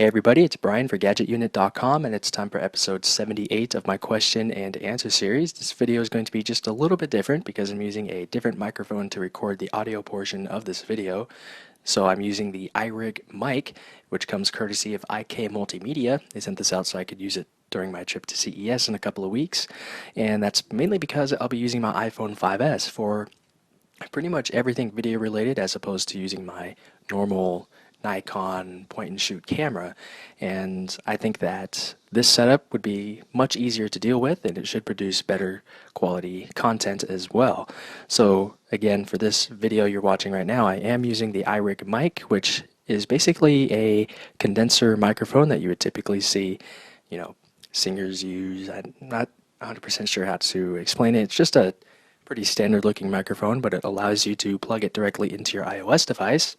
Hey everybody, it's Brian for GadgetUnit.com, and it's time for episode 78 of my question and answer series. This video is going to be just a little bit different because I'm using a different microphone to record the audio portion of this video. So I'm using the iRig mic, which comes courtesy of IK Multimedia. They sent this out so I could use it during my trip to CES in a couple of weeks, and that's mainly because I'll be using my iPhone 5S for pretty much everything video related as opposed to using my normal Nikon point and shoot camera, and I think that this setup would be much easier to deal with and it should produce better quality content as well. So again, for this video you're watching right now, I am using the iRig mic, which is basically a condenser microphone that you would typically see, singers use. I'm not 100% sure how to explain it. It's just a pretty standard looking microphone, but it allows you to plug it directly into your iOS device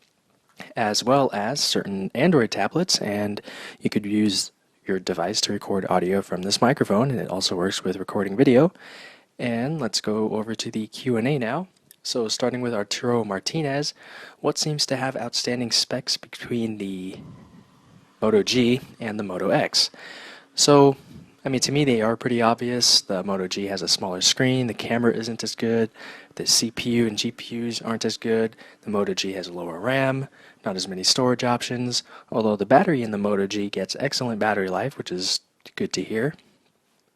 as well as certain Android tablets, and you could use your device to record audio from this microphone, and it also works with recording video. And let's go over to the Q&A now. So starting with Arturo Martinez, what seems to have outstanding specs between the Moto G and the Moto X? So to me they are pretty obvious. The Moto G has a smaller screen, the camera isn't as good, the CPU and GPUs aren't as good, the Moto G has lower RAM, not as many storage options, although the battery in the Moto G gets excellent battery life, which is good to hear.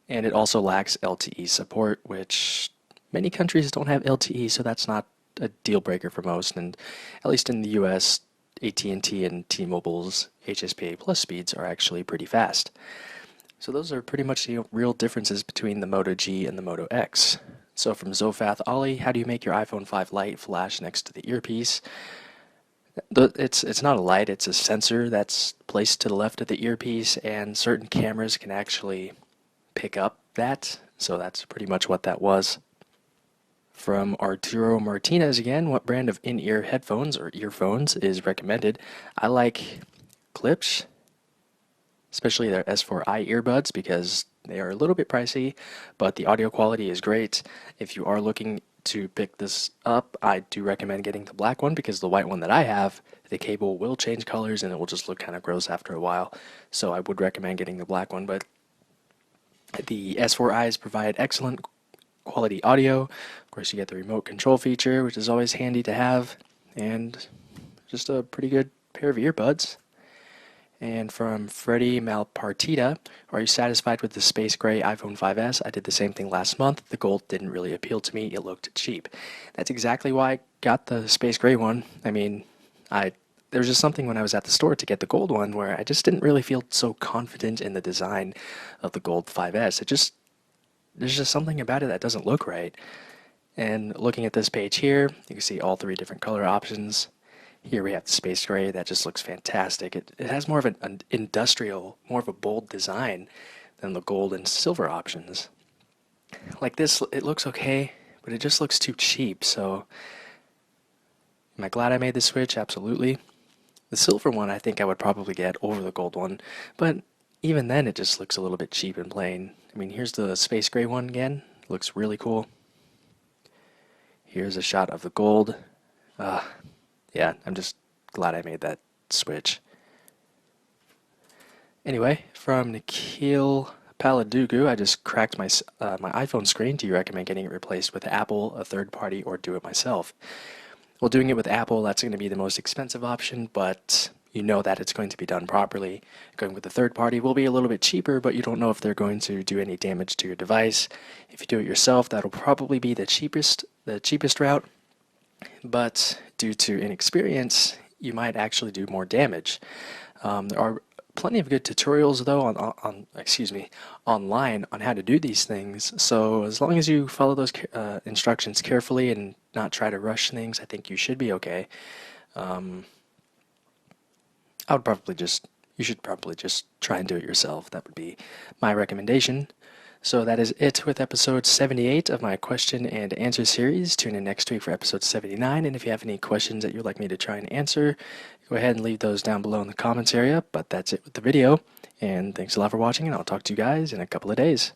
And it also lacks LTE support, which many countries don't have LTE, so that's not a deal breaker for most, and at least in the US, AT&T and T-Mobile's HSPA Plus speeds are actually pretty fast. So those are pretty much the real differences between the Moto G and the Moto X. So from Zofath Ollie, how do you make your iPhone 5 light flash next to the earpiece? It's not a light, it's a sensor that's placed to the left of the earpiece, and certain cameras can actually pick up that, so that's pretty much what that was. From Arturo Martinez again, what brand of in-ear headphones or earphones is recommended? I like Klipsch, especially their S4i earbuds, because they are a little bit pricey, but the audio quality is great. If you are looking to pick this up, I do recommend getting the black one, because the white one that I have, the cable will change colors and it will just look kind of gross after a while. So I would recommend getting the black one, but the S4i's provide excellent quality audio. Of course, you get the remote control feature, which is always handy to have, and just a pretty good pair of earbuds. And from Freddie Malpartita, are you satisfied with the space gray iPhone 5S? I did the same thing last month. The gold didn't really appeal to me. It looked cheap. That's exactly why I got the space gray one. There was just something when I was at the store to get the gold one where I just didn't really feel so confident in the design of the gold 5S. There's just something about it that doesn't look right. And looking at this page here, you can see all three different color options. Here we have the space gray that just looks fantastic. It has more of an industrial, more of a bold design than the gold and silver options. Like this, it looks okay, but it just looks too cheap. So am I glad I made the switch? Absolutely. The silver one I think I would probably get over the gold one, but even then it just looks a little bit cheap and plain. Here's the space gray one again. Looks really cool. Here's a shot of the gold. Yeah, I'm just glad I made that switch. Anyway, from Nikhil Paladugu, I just cracked my iPhone screen. Do you recommend getting it replaced with Apple, a third party, or do it myself? Well, doing it with Apple, that's going to be the most expensive option, but you know that it's going to be done properly. Going with the third party will be a little bit cheaper, but you don't know if they're going to do any damage to your device. If you do it yourself, that'll probably be the cheapest route. But due to inexperience, you might actually do more damage. There are plenty of good tutorials though online on how to do these things. So as long as you follow those instructions carefully and not try to rush things, I think you should be okay. You should probably just try and do it yourself. That would be my recommendation. So that is it with episode 78 of my question and answer series. Tune in next week for episode 79, and if you have any questions that you'd like me to try and answer, go ahead and leave those down below in the comments area. But that's it with the video, and thanks a lot for watching, and I'll talk to you guys in a couple of days.